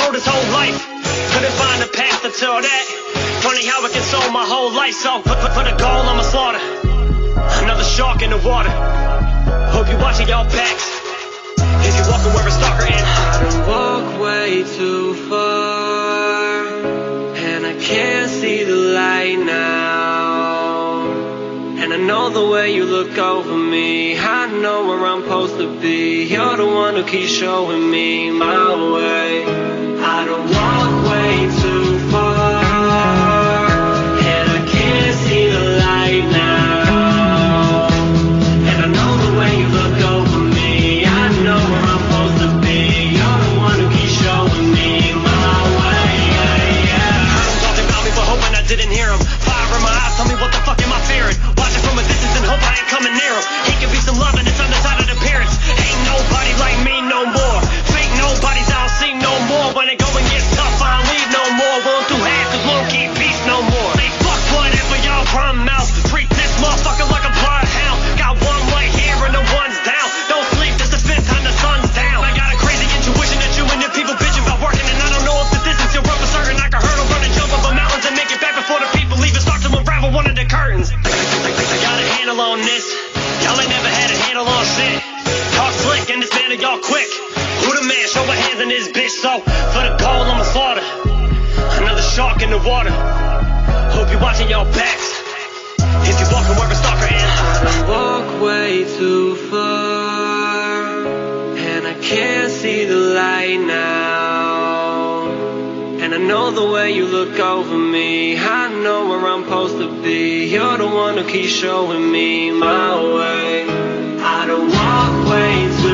controlled his whole life. Couldn't find a path until that. Funny how it consumed my whole life. So put a goal on my slaughter. Another shark in the water. Hope you're watching y'all backs. If you're walking where a stalker in. I done walk way too far, and I can't see the light now. And I know the way you look over me, I know where I'm supposed to be. You're the one who keeps showing me my way. I done walk way too far, and I can't see the light now. And I know the way you look over me, I know where I'm supposed to be. You're the one who keeps showing me my way. Talking about me but hoping I didn't hear him. Fire in my eyes, tell me what the fuck am I fearing? Watching from a distance and hope I ain't coming near him. He can be some love and it's on the side of the appearance. Ain't nobody like me no more. Fake nobodies I don't see no more. When it go and gets tough I don't leave no more. Run through half cause we don't keep peace no more. They fuck whatever y'all run mouth. Treat this motherfucker like a bloodhound. Got one right here and the one's down. Don't sleep, this the fifth time the sun's down. I got a crazy intuition that you and your people bitching about working. And I don't know if the distance you're up for certain. I can hurdle, run and jump over mountains and make it back before the people even start to unravel one of the curtains. I got a handle on this. Y'all ain't never had a handle on shit. Talk slick and dismantle y'all quick. Who the man? Show my hands in this bitch. So for the goal I'ma slaughter. Another shark in the water. Hope you're watching y'all backs. If you're walking where a stalker in. I walk way too far, and I can't see the light now. And I know the way you look over me, I know where I'm supposed to be. You're the one who keeps showing me my way. I don't walk way too